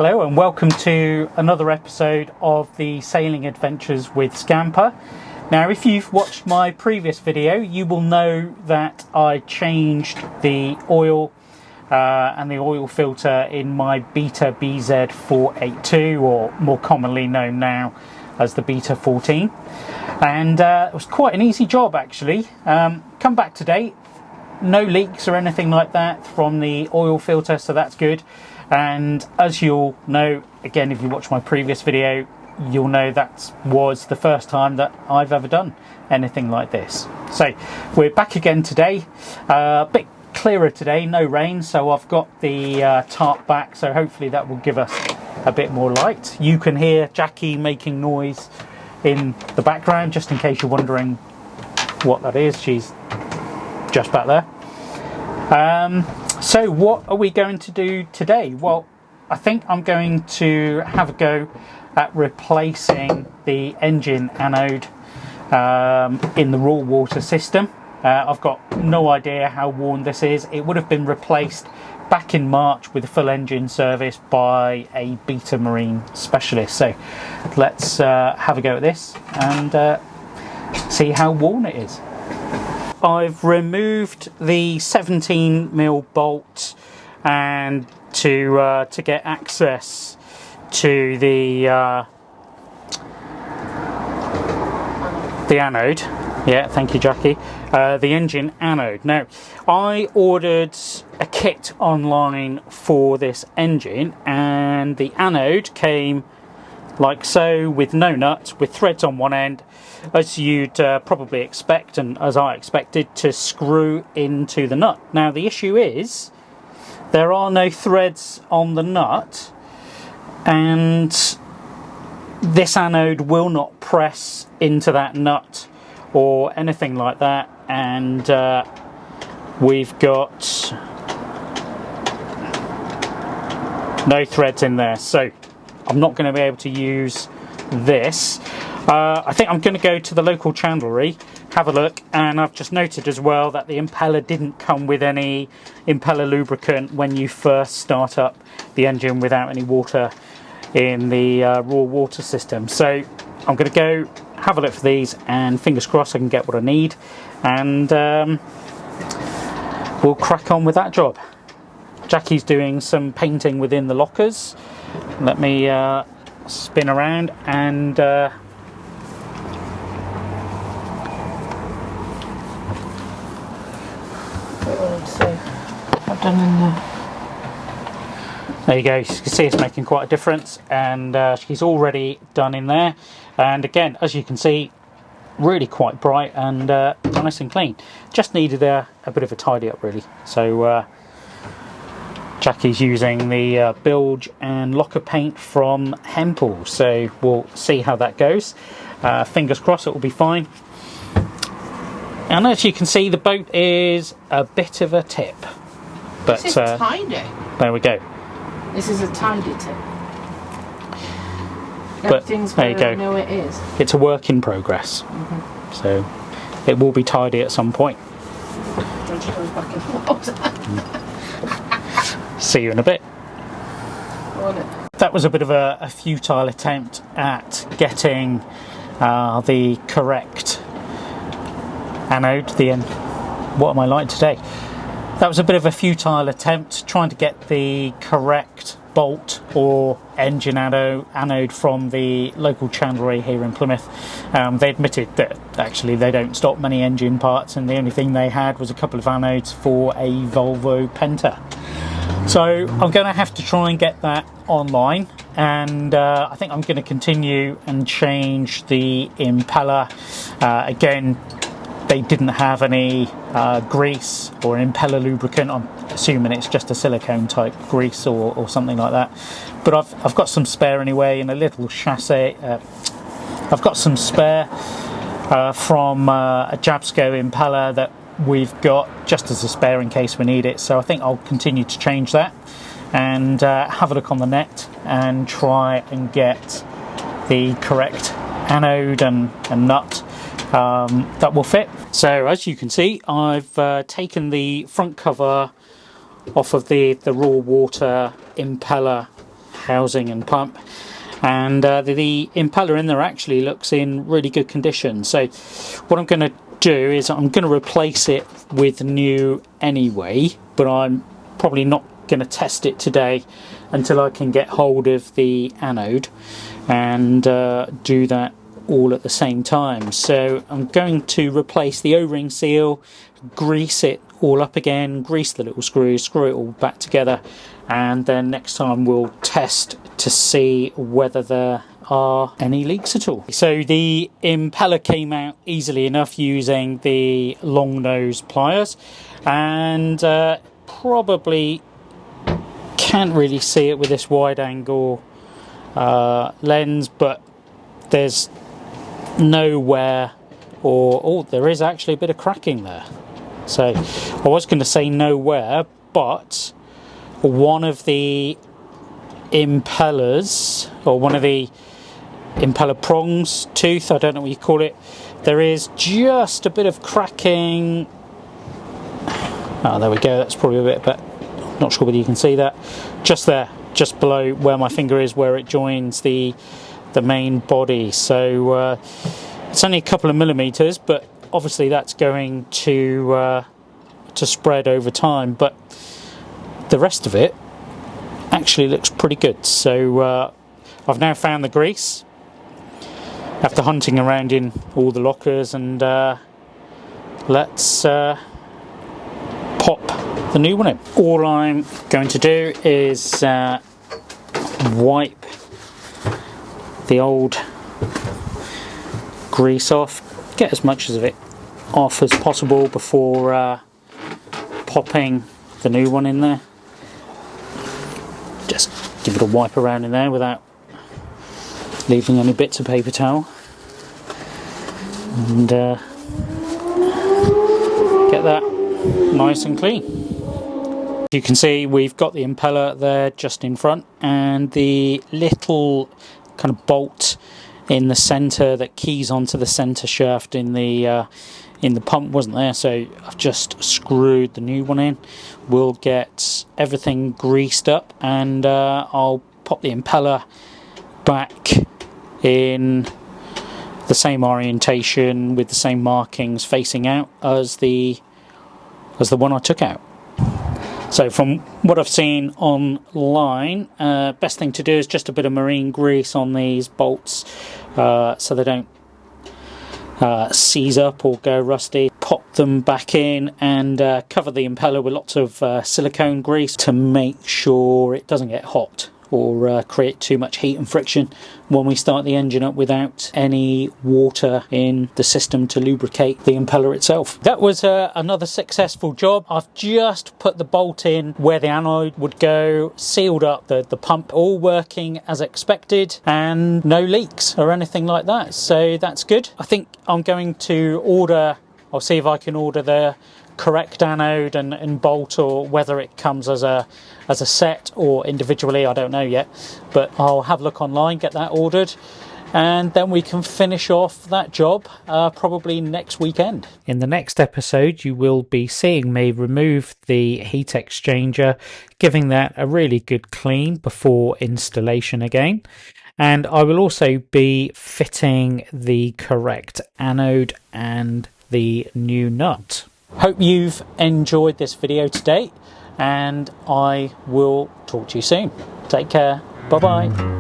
Hello and welcome to another episode of the Sailing Adventures with Scamper. Now, if you've watched my previous video, you will know that I changed the oil and the oil filter in my Beta BZ482, or more commonly known now as the Beta 14. And it was quite an easy job actually. Come back to date, no leaks or anything like that from the oil filter, so that's good. And as you'll know, again, if you watch my previous video, you'll know that was the first time that I've ever done anything like this. So we're back again today, a bit clearer today, no rain, so I've got the tarp back, so hopefully that will give us a bit more light. You can hear Jackie making noise in the background, just in case you're wondering what that is. She's just back there. So what are we going to do today? Well, I think I'm going to have a go at replacing the engine anode in the raw water system. I've got no idea how worn this is. It would have been replaced back in March with a full engine service by a Beta Marine specialist. So let's have a go at this and see how worn it is. I've removed the 17mm bolt and to get access to the anode. Yeah, thank you, Jackie. The engine anode. Now, I ordered a kit online for this engine, and the anode came like so, with no nuts, with threads on one end, as you'd probably expect, and as I expected, to screw into the nut. Now the issue is there are no threads on the nut, and this anode will not press into that nut or anything like that, and we've got no threads in there, so I'm not going to be able to use this. I think I'm going to go to the local chandlery, have a look, and I've just noted as well that the impeller didn't come with any impeller lubricant when you first start up the engine without any water in the raw water system. So I'm going to go have a look for these, and fingers crossed I can get what I need, and we'll crack on with that job. Jackie's doing some painting within the lockers. Let me spin around and let's see. I've done in there. There you go. You can see it's making quite a difference, and she's already done in there. And again, as you can see, really quite bright and nice and clean. Just needed a bit of a tidy up, really. So Jackie's using the bilge and locker paint from Hempel, so we'll see how that goes. Fingers crossed it will be fine. And as you can see, the boat is a bit of a tip, but this is tidy. There we go. This is a tidy tip. But there you go. No, it is. It's a work in progress, so it will be tidy at some point. Don't you go back in the water. See you in a bit. That was a bit of a futile attempt at getting the correct anode. What am I like today? That was a bit of a futile attempt trying to get the correct bolt or engine anode from the local chandlery here in Plymouth. They admitted that actually they don't stock many engine parts, and the only thing they had was a couple of anodes for a Volvo Penta. So I'm going to have to try and get that online, and I think I'm going to continue and change the impeller. Again, they didn't have any grease or impeller lubricant. I'm assuming it's just a silicone type grease or something like that. But I've got some spare anyway in a little chassis. I've got some spare from a Jabsco impeller that we've got just as a spare in case we need it, so I think I'll continue to change that and have a look on the net and try and get the correct anode and nut that will fit. So as you can see, I've taken the front cover off of the raw water impeller housing and pump. And the impeller in there actually looks in really good condition. So what I'm going to do is I'm going to replace it with new anyway, but I'm probably not going to test it today until I can get hold of the anode and do that all at the same time. So I'm going to replace the O-ring seal, grease it all up again, grease the little screws, screw it all back together, and then next time we'll test to see whether there are any leaks at all. So the impeller came out easily enough using the long nose pliers, and probably can't really see it with this wide angle lens, but there's nowhere, or there is actually a bit of cracking there. So I was going to say nowhere, but one of the impellers, or one of the impeller prongs, tooth, I don't know what you call it, there is just a bit of cracking. Oh, there we go, that's probably a bit, but not sure whether you can see that. Just there, just below where my finger is, where it joins the main body. So it's only a couple of millimeters, but obviously that's going to spread over time, but the rest of it actually looks pretty good. So I've now found the grease after hunting around in all the lockers, and let's pop the new one in. All I'm going to do is wipe the old grease off, get as much of it off as possible before popping the new one in there. Just give it a wipe around in there without leaving any bits of paper towel, and get that nice and clean. You can see we've got the impeller there just in front, and the little kind of bolt in the centre that keys onto the centre shaft in the pump wasn't there, so I've just screwed the new one in. We'll get everything greased up, and I'll pop the impeller back in the same orientation with the same markings facing out as the one I took out. So from what I've seen online, best thing to do is just a bit of marine grease on these bolts so they don't seize up or go rusty. Pop them back in and cover the impeller with lots of silicone grease to make sure it doesn't get hot or create too much heat and friction when we start the engine up without any water in the system to lubricate the impeller itself. That was another successful job. I've just put the bolt in where the anode would go, sealed up the pump, all working as expected, and no leaks or anything like that, so that's good. I think I'm going to I'll see if I can order the correct anode and bolt, or whether it comes as a set or individually, I don't know yet, but I'll have a look online, get that ordered, and then we can finish off that job probably next weekend. In the next episode you will be seeing me remove the heat exchanger, giving that a really good clean before installation again, and I will also be fitting the correct anode and the new nut. Hope you've enjoyed this video today, and I will talk to you soon. Take care. Bye bye.